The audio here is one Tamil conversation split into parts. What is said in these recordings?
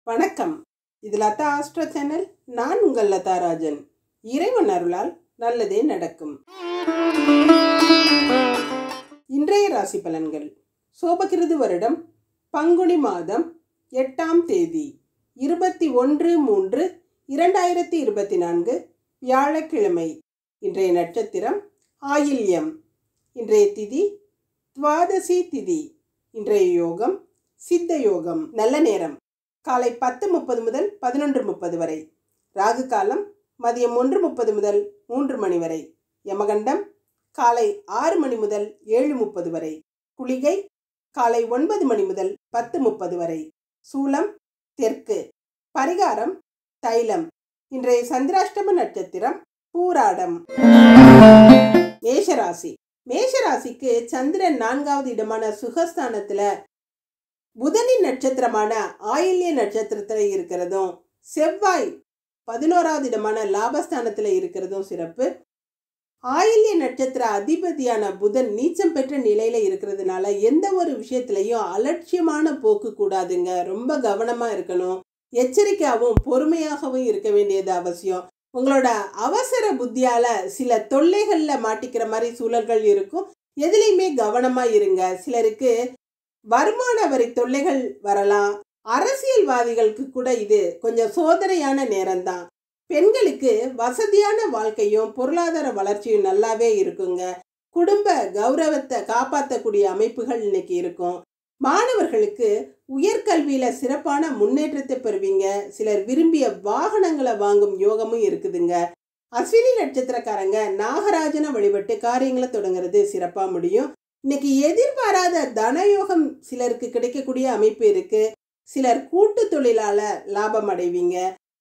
வணக்கம். இது லதா ஆஸ்ட்ரோ சேனல். நான் உங்கள் லதா ராஜன். இறைவன் அருளால் நல்லதே நடக்கும். இன்றைய ராசி பலன்கள். சோபகிருது வருடம் பங்குனி மாதம் 8ஆம் தேதி 21/3/2024 வியாழக்கிழமை. இன்றைய நட்சத்திரம் ஆயில்யம். இன்றைய திதி துவாதசி திதி. இன்றைய யோகம் சித்த யோகம். நல்ல நேரம் காலை 10:30 முதல் 11:30 வரை. ராகு காலம் மதியம் 1:30 முதல் 3 மணி வரை. யமகண்டம் காலை 6 மணி முதல் 7:30 வரை. குளிகை காலை 9 மணி முதல் 10:30 வரை. சூலம் தெற்கு. பரிகாரம் தைலம். இன்றைய சந்திராஷ்டம நட்சத்திரம் பூராடம். மேஷராசி. மேஷராசிக்கு சந்திரன் 4வது இடமான சுகஸ்தானத்துல புதனின் நட்சத்திரமான ஆயில்ய நட்சத்திரத்துல இருக்கிறதும், செவ்வாய் 11வது இடமான லாபஸ்தானத்துல இருக்கிறதும் சிறப்பு. ஆயில்ய நட்சத்திர அதிபதியான புதன் நீச்சம் பெற்ற நிலையில இருக்கிறதுனால எந்த ஒரு விஷயத்திலையும் அலட்சியமான போக்கு கூடாதுங்க. ரொம்ப கவனமா இருக்கணும். எச்சரிக்கையாகவும் பொறுமையாகவும் இருக்க வேண்டியது அவசியம். உங்களோட அவசர புத்தியால சில தொல்லைகள்ல மாட்டிக்கிற மாதிரி சூழல்கள் இருக்கும். எதுலையுமே கவனமா இருங்க. சிலருக்கு வருமான வரி தொல்லைகள் வரலாம். அரசியல்வாதிகளுக்கு கூட இது கொஞ்சம் சோதனையான நேரம்தான். பெண்களுக்கு வசதியான வாழ்க்கையும் பொருளாதார வளர்ச்சியும் நல்லாவே இருக்குங்க. குடும்ப கௌரவத்தை காப்பாற்றக்கூடிய அமைப்புகள் இன்னைக்கு இருக்கும். மாணவர்களுக்கு உயர்கல்வியில சிறப்பான முன்னேற்றத்தை பெறுவீங்க. சிலர் விரும்பிய வாகனங்களை வாங்கும் யோகமும் இருக்குதுங்க. அஸ்வினி நட்சத்திரக்காரங்க நாகராஜனை வழிபட்டு காரியங்களை தொடங்குறது சிறப்பா முடியும். இன்னைக்கு எதிர்பாராத தனயோகம் சிலருக்கு கிடைக்கக்கூடிய அமைப்பு இருக்கு. சிலர் கூட்டு தொழிலால லாபம் அடைவீங்க.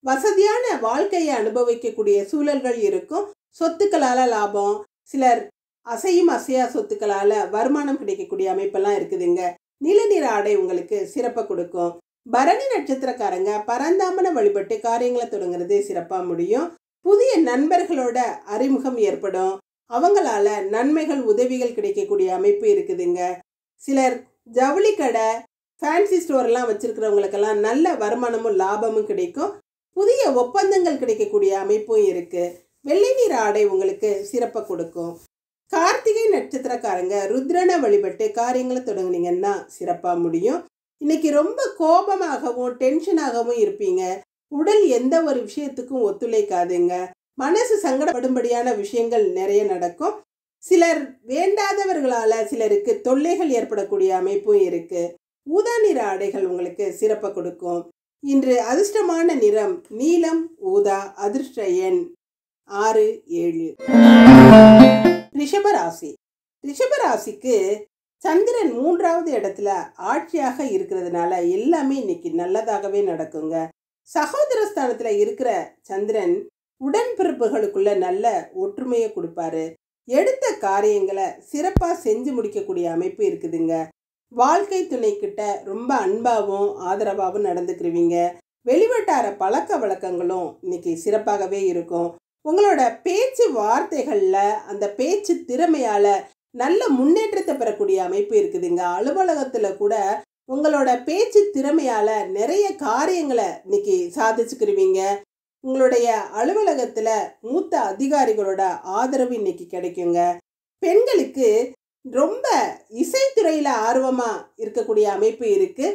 வசதியான வாழ்க்கையை அனுபவிக்கக்கூடிய சூழல்கள் இருக்கும். சொத்துக்களால லாபம். சிலர் அசையும் அசையா சொத்துக்களால வருமானம் கிடைக்கக்கூடிய அமைப்பெல்லாம் இருக்குதுங்க. நிலநிற ஆடை உங்களுக்கு சிறப்பை கொடுக்கும். பரணி நட்சத்திரக்காரங்க பரந்தாமனை வழிபட்டு காரியங்களை தொடங்குறது சிறப்பா முடியும். புதிய நண்பர்களோட அறிமுகம் ஏற்படும். அவங்களால நன்மைகள் உதவிகள் கிடைக்கக்கூடிய அமைப்பு இருக்குதுங்க. சிலர் ஜவுளி கடை ஃபேன்சி ஸ்டோர்லாம் வச்சிருக்கிறவங்களுக்கெல்லாம் நல்ல வருமானமும் லாபமும் கிடைக்கும். புதிய ஒப்பந்தங்கள் கிடைக்கக்கூடிய அமைப்பும் இருக்கு. வெள்ளை நிற ஆடை உங்களுக்கு சிறப்பை கொடுக்கும். கார்த்திகை நட்சத்திரக்காரங்க ருத்ரனை வழிபட்டு காரியங்களை தொடங்குனீங்கன்னா சிறப்பா முடியும். இன்னைக்கு ரொம்ப கோபமாகவும் டென்ஷனாகவும் இருப்பீங்க. உடல் எந்த ஒரு விஷயத்துக்கும் ஒத்துழைக்காதுங்க. மனசு சங்கடப்படும்படியான விஷயங்கள் நிறைய நடக்கும். சிலர் வேண்டாதவர்களால சிலருக்கு தொல்லைகள் ஏற்படக்கூடிய அமைப்பும் இருக்கு. ஊதா நிற ஆடைகள் உங்களுக்கு சிறப்பை கொடுக்கும். இன்று அதிர்ஷ்டமான நிறம் நீலம் ஊதா. அதிர்ஷ்ட எண் 6 7. ரிஷபராசி. ரிஷபராசிக்கு சந்திரன் 3வது இடத்துல ஆட்சியாக இருக்கிறதுனால எல்லாமே இன்னைக்கு நல்லதாகவே நடக்குங்க. சகோதரஸ்தானத்துல இருக்கிற சந்திரன் உடன்பிறப்புகளுக்குள்ள நல்ல ஒற்றுமையை கொடுப்பாரு. எடுத்த காரியங்களை சிறப்பா செஞ்சு முடிக்கக்கூடிய அமைப்பு இருக்குதுங்க. வாழ்க்கை துணை கிட்ட ரொம்ப அன்பாகவும் ஆதரவாகவும் நடந்துக்கிருவீங்க. வெளிவட்டார பழக்க வழக்கங்களும் இன்னைக்கு சிறப்பாகவே இருக்கும். உங்களோட பேச்சு வார்த்தைகள்ல அந்த பேச்சு திறமையால நல்ல முன்னேற்றத்தை பெறக்கூடிய அமைப்பு இருக்குதுங்க. அலுவலகத்துல கூட உங்களோட பேச்சு திறமையால நிறைய காரியங்களை இன்னைக்கு சாதிச்சுக்கிருவீங்க. உங்களுடைய அலுவலகத்துல மூத்த அதிகாரிகளோட ஆதரவு இன்னைக்கு கிடைக்குங்க. பெண்களுக்கு ரொம்ப இசைத்துறையில ஆர்வமா இருக்கக்கூடிய அமைப்பு இருக்கு.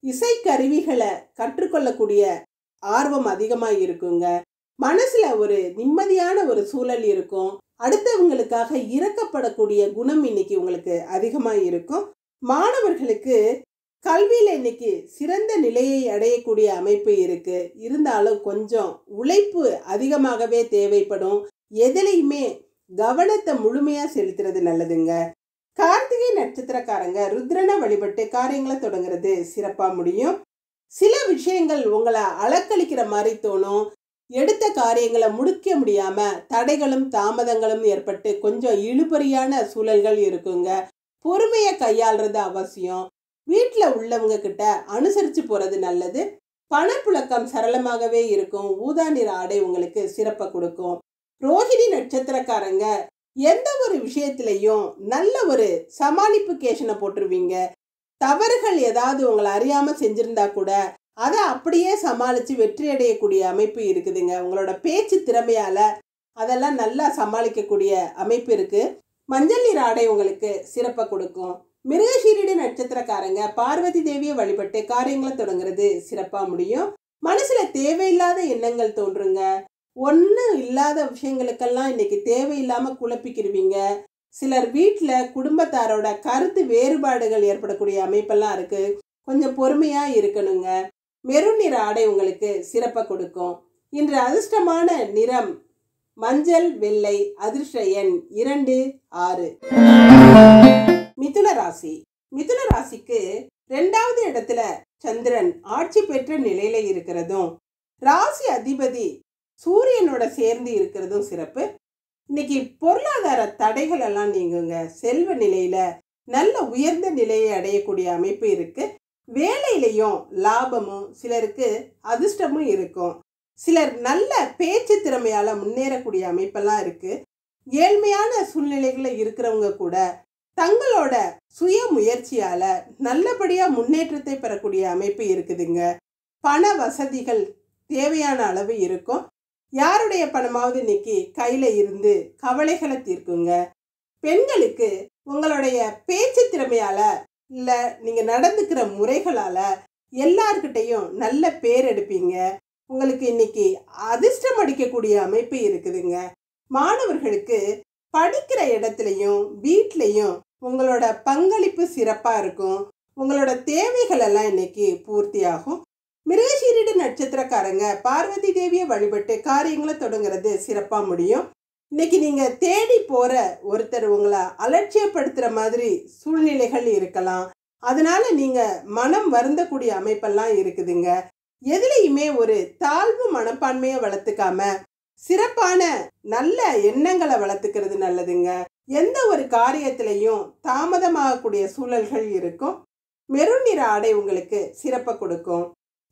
இசை கருவிகளை கற்றுக்கொள்ளக்கூடிய ஆர்வம் அதிகமா இருக்குங்க. மனசுல ஒரு நிம்மதியான ஒரு சூழல் இருக்கும். அடுத்தவங்களுக்காக இரக்கப்படக்கூடிய குணம் இன்னைக்கு உங்களுக்கு அதிகமா இருக்கும். மாணவர்களுக்கு கல்வியில இன்னைக்கு சிறந்த நிலையை அடையக்கூடிய அமைப்பு இருக்கு. இருந்தாலும் கொஞ்சம் உழைப்பு அதிகமாகவே தேவைப்படும். எதிலையுமே கவனத்தை முழுமையா செலுத்துறது நல்லதுங்க. கார்த்திகை நட்சத்திரக்காரங்க ருத்ரனை வழிபட்டு காரியங்களை தொடங்குறது சிறப்பா முடியும். சில விஷயங்கள் உங்களை அலக்களிக்கிற மாதிரி தோணும். எடுத்த காரியங்களை முடிக்க முடியாம தடைகளும் தாமதங்களும் ஏற்பட்டு கொஞ்சம் இழுபறியான சூழல்கள் இருக்குங்க. பொறுமையை கையாளுறது அவசியம். வீட்டில் உள்ளவங்க கிட்ட அனுசரித்து போகிறது நல்லது. பணப்புழக்கம் சரளமாகவே இருக்கும். ஊதா நிற ஆடை உங்களுக்கு சிறப்பை கொடுக்கும். ரோஹிணி நட்சத்திரக்காரங்க எந்த ஒரு விஷயத்திலையும் நல்ல ஒரு சமாளிப்பு கேஷனை போட்டுருவீங்க. தவறுகள் ஏதாவது உங்களை அறியாமல் செஞ்சிருந்தா கூட அதை அப்படியே சமாளித்து வெற்றி அடையக்கூடிய அமைப்பு இருக்குதுங்க. உங்களோட பேச்சு திறமையால் அதெல்லாம் நல்லா சமாளிக்கக்கூடிய அமைப்பு இருக்குது. மஞ்சள் நிற ஆடை உங்களுக்கு சிறப்பை கொடுக்கும். மிருகசீரிட நட்சத்திரக்காரங்க பார்வதி தேவியை வழிபட்டு காரியங்களை தொடங்குறது சிறப்பாக முடியும். மனசில் தேவையில்லாத எண்ணங்கள் தோன்றுங்க. ஒன்றும் இல்லாத விஷயங்களுக்கெல்லாம் இன்னைக்கு தேவையில்லாமல் குழப்பிக்கிடுவீங்க. சிலர் வீட்டில் குடும்பத்தாரோட கருத்து வேறுபாடுகள் ஏற்படக்கூடிய அமைப்பெல்லாம் இருக்குது. கொஞ்சம் பொறுமையாக இருக்கணுங்க. மெரூன் நிற ஆடை உங்களுக்கு சிறப்பை கொடுக்கும். இன்று அதிர்ஷ்டமான நிறம் மஞ்சள் வெள்ளை. அதிர்ஷ்ட எண் 2, 6. மிதுன ராசி. மிதுன ராசிக்கு 2வது இடத்துல சந்திரன் ஆட்சி பெற்ற நிலையில இருக்கிறதும் ராசி அதிபதி சூரியனோட சேர்ந்து இருக்கிறதும் சிறப்பு. இன்னைக்கு பொருளாதார தடைகள் எல்லாம் நீங்குங்க. செல்வ நிலையில நல்ல உயர்ந்த நிலையை அடையக்கூடிய அமைப்பு இருக்கு. வேலையிலையும் லாபமும் சிலருக்கு அதிர்ஷ்டமும் இருக்கும். சிலர் நல்ல பேச்சு திறமையால முன்னேறக்கூடிய அமைப்பெல்லாம் இருக்கு. ஏழ்மையான சூழ்நிலைகளில் இருக்கிறவங்க கூட தங்களோட சுய முயற்சியால நல்லபடியா முன்னேற்றத்தை பெறக்கூடிய அமைப்பு இருக்குதுங்க. பண வசதிகள் தேவையான அளவு இருக்கும். யாருடைய பணமாவது இன்னைக்கு கையில இருந்து கவலைகளை தீர்க்குங்க. பெண்களுக்கு உங்களுடைய பேச்சு திறமையால இல்ல நீங்க நடந்துக்கிற முறைகளால எல்லார்கிட்டையும் நல்ல பேர் எடுப்பீங்க. உங்களுக்கு இன்னைக்கு அதிர்ஷ்டம் அடிக்கக்கூடிய அமைப்பு இருக்குதுங்க. மாணவர்களுக்கு படிக்கிற இடத்துலையும் வீட்லையும் உங்களோட பங்களிப்பு சிறப்பாக இருக்கும். உங்களோட தேவைகள் எல்லாம் இன்னைக்கு பூர்த்தி ஆகும். மிருகசீரிட நட்சத்திரக்காரங்க பார்வதி தேவியை வழிபட்டு காரியங்களை தொடங்குறது சிறப்பாக முடியும். இன்னைக்கு நீங்கள் தேடி போகிற ஒருத்தர் உங்களை அலட்சியப்படுத்துகிற மாதிரி சூழ்நிலைகள் இருக்கலாம். அதனால நீங்கள் மனம் வருந்தக்கூடிய அமைப்பெல்லாம் இருக்குதுங்க. எதுலையுமே ஒரு தாழ்வு மனப்பான்மையை வளர்த்துக்காம சிறப்பான நல்ல எண்ணங்களை வளர்த்துக்கிறது நல்லதுங்க. எந்த ஒரு காரியத்திலையும் தாமதமாகக்கூடிய சூழல்கள் இருக்கும். மெரூன் நிற ஆடை உங்களுக்கு சிறப்பை கொடுக்கும்.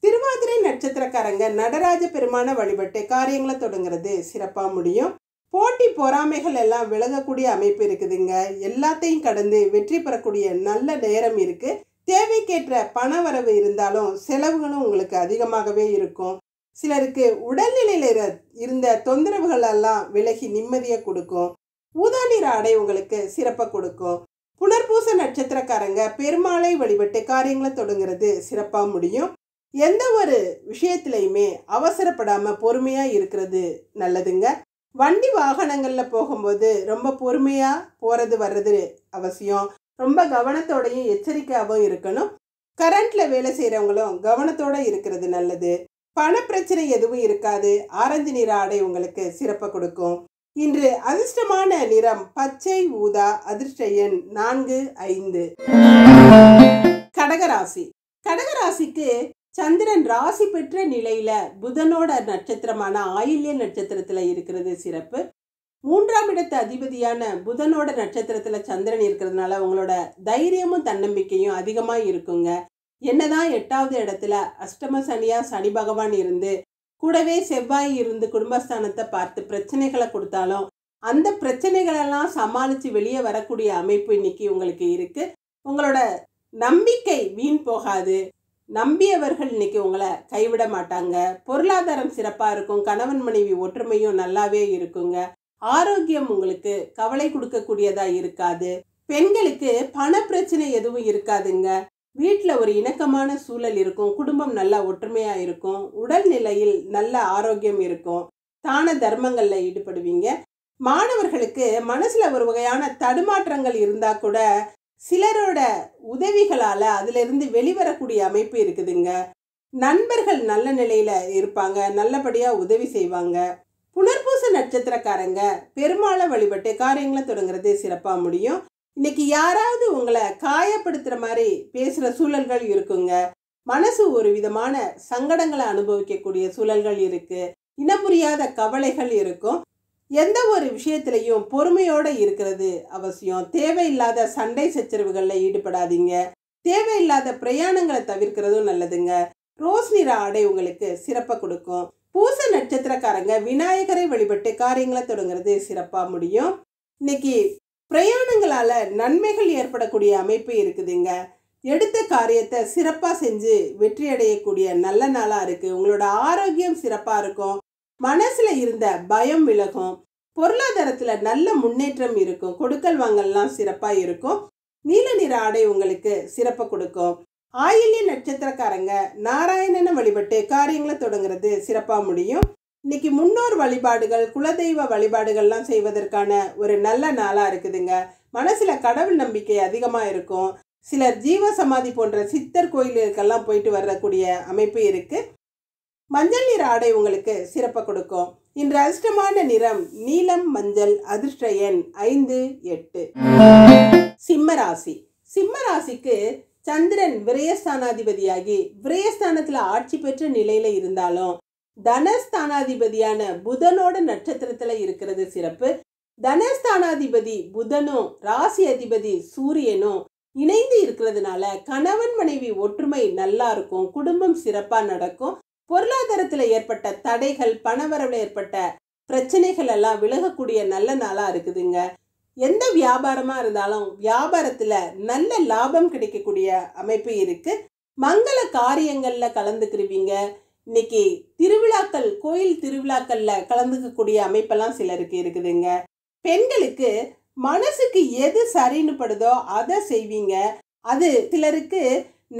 திருவாதிரை நட்சத்திரக்காரங்க நடராஜ பெருமான வழிபட்டு காரியங்களை தொடங்குறது சிறப்பாக முடியும். போட்டி பொறாமைகள் எல்லாம் விலகக்கூடிய அமைப்பு இருக்குதுங்க. எல்லாத்தையும் கடந்து வெற்றி பெறக்கூடிய நல்ல நேரம் இருக்கு. தேவைக்கேற்ற பண வரவு இருந்தாலும் செலவுகளும் உங்களுக்கு அதிகமாகவே இருக்கும். சிலருக்கு உடல்நிலையில இருந்த தொந்தரவுகள் எல்லாம் விலகி நிம்மதியை கொடுக்கும். ஊதா நிற ஆடை உங்களுக்கு சிறப்பை கொடுக்கும். புனர்பூச நட்சத்திரக்காரங்க பெருமாளை வழிபட்டு காரியங்களை தொடங்குறது சிறப்பாக முடியும். எந்த ஒரு விஷயத்திலையுமே அவசரப்படாம பொறுமையா இருக்கிறது நல்லதுங்க. வண்டி வாகனங்கள்ல போகும்போது ரொம்ப பொறுமையா போறது வர்றது அவசியம். ரொம்ப கவனத்தோடையும் எச்சரிக்கையாகவும் இருக்கணும். கரண்ட்ல வேலை செய்யறவங்களும் கவனத்தோட இருக்கிறது நல்லது. பண பிரச்சனை எதுவும் இருக்காது. ஆரஞ்சு நிற ஆடை உங்களுக்கு சிறப்பை கொடுக்கும். இன்று அதிர்ஷ்டமான நிறம் பச்சை ஊதா. அதிர்ஷ்ட எண் 4, 5. கடகராசி. கடகராசிக்கு சந்திரன் ராசி பெற்ற நிலையில புதனோட நட்சத்திரமான ஆயில்ய நட்சத்திரத்துல இருக்கிறது சிறப்பு. 3ஆம் இடத்து அதிபதியான புதனோட நட்சத்திரத்துல சந்திரன் இருக்கிறதுனால உங்களோட தைரியமும் தன்னம்பிக்கையும் அதிகமா இருக்குங்க. என்னதான் 8வது இடத்துல அஷ்டம சனியா சனி பகவான் இருந்து கூடவே செவ்வாய் இருந்து குடும்பஸ்தானத்தை பார்த்து பிரச்சனைகளை கொடுத்தாலும் அந்த பிரச்சனைகளெல்லாம் சமாளித்து வெளியே வரக்கூடிய அமைப்பு இன்னைக்கு உங்களுக்கு இருக்கு. உங்களோட நம்பிக்கை வீண் போகாது. நம்பியவர்கள் இன்னைக்கு உங்களை கைவிட மாட்டாங்க. பொருளாதாரம் சிறப்பாக இருக்கும். கணவன் மனைவி ஒற்றுமையும் நல்லாவே இருக்குங்க. ஆரோக்கியம் உங்களுக்கு கவலை கொடுக்கக்கூடியதா இருக்காது. பெண்களுக்கு பண பிரச்சனை எதுவும் இருக்காதுங்க. வீட்டில் ஒரு இணக்கமான சூழல் இருக்கும். குடும்பம் நல்லா ஒற்றுமையாக இருக்கும். உடல் நிலையில் நல்ல ஆரோக்கியம் இருக்கும். தான தர்மங்களில் ஈடுபடுவீங்க. மாணவர்களுக்கு மனசில் ஒரு வகையான தடுமாற்றங்கள் இருந்தால் கூட சிலரோட உதவிகளால் அதிலிருந்து வெளிவரக்கூடிய அமைப்பு இருக்குதுங்க. நண்பர்கள் நல்ல நிலையில் இருப்பாங்க. நல்லபடியாக உதவி செய்வாங்க. புனர்பூச நட்சத்திரக்காரங்க பெருமாளை வழிபட்டு காரியங்களை தொடங்குறது சிறப்பாக முடியும். இன்னைக்கு யாராவது உங்களை காயப்படுத்துகிற மாதிரி பேசுகிற சூழல்கள் இருக்குங்க. மனசு ஒரு விதமான சங்கடங்களை அனுபவிக்கக்கூடிய சூழல்கள் இருக்கு. இனம் புரியாத கவலைகள் இருக்கும். எந்த ஒரு விஷயத்திலையும் பொறுமையோடு இருக்கிறது அவசியம். தேவையில்லாத சண்டை சச்சரவுகளில் ஈடுபடாதீங்க. தேவையில்லாத பிரயாணங்களை தவிர்க்கிறதும் நல்லதுங்க. ரோஸ் நிற ஆடை உங்களுக்கு சிறப்பை கொடுக்கும். பூச நட்சத்திரக்காரங்க விநாயகரை வழிபட்டு காரியங்களை தொடங்குறது சிறப்பாக முடியும். இன்னைக்கு பிரயாணங்களால நன்மைகள் ஏற்படக்கூடிய அமைப்பு இருக்குதுங்க. எடுத்த காரியத்தை சிறப்பாக செஞ்சு வெற்றி அடையக்கூடிய நல்ல நாளாக இருக்குது. உங்களோட ஆரோக்கியம் சிறப்பாக இருக்கும். மனசில் இருந்த பயம் விலகும். பொருளாதாரத்தில் நல்ல முன்னேற்றம் இருக்கும். கொடுக்கல் வாங்கல்லாம் சிறப்பாக இருக்கும். நீல நிற ஆடை உங்களுக்கு சிறப்பை கொடுக்கும். ஆயில்ய நட்சத்திரக்காரங்க நாராயணனை வழிபட்டு காரியங்களை தொடங்குறது சிறப்பாக முடியும். இன்னைக்கு முன்னோர் வழிபாடுகள், குலதெய்வ வழிபாடுகள்லாம் செய்வதற்கான ஒரு நல்ல நாளாக இருக்குதுங்க. மனசில் கடவுள் நம்பிக்கை அதிகமாக இருக்கும். சிலர் ஜீவ சமாதி போன்ற சித்தர் கோயிலுக்கெல்லாம் போயிட்டு வரக்கூடிய அமைப்பு இருக்கு. மஞ்சள் நிற ஆடை உங்களுக்கு சிறப்பை கொடுக்கும். இன்று அதிர்ஷ்டமான நிறம் நீலம், மஞ்சள். அதிர்ஷ்ட எண் 5, 8. சிம்மராசி. சிம்மராசிக்கு சந்திரன் விரயஸ்தானாதிபதியாகி விரயஸ்தானத்தில் ஆட்சி பெற்ற நிலையில இருந்தாலும் தனஸ்தானாதிபதியான புதனோட நட்சத்திரத்துல இருக்கிறது சிறப்பு. தனஸ்தானாதிபதி புதனும் ராசி அதிபதி சூரியனும் இணைந்து இருக்கிறதுனால கணவன் மனைவி ஒற்றுமை நல்லா இருக்கும். குடும்பம் சிறப்பா நடக்கும். பொருளாதாரத்துல ஏற்பட்ட தடைகள், பணவரவுல ஏற்பட்ட பிரச்சனைகள் எல்லாம் விலகக்கூடிய நல்ல நாளா இருக்குதுங்க. எந்த வியாபாரமா இருந்தாலும் வியாபாரத்துல நல்ல லாபம் கிடைக்கக்கூடிய அமைப்பு இருக்கு. மங்கள காரியங்கள்ல கலந்துக்கிருவீங்க. இன்னைக்கு திருவிழாக்கள், கோயில் திருவிழாக்கள்ல கலந்துக்கக்கூடிய அமைப்பெல்லாம் சிலருக்கு இருக்குதுங்க. பெண்களுக்கு மனசுக்கு எது சரின்னு படுதோ அதை செய்வீங்க. அது சிலருக்கு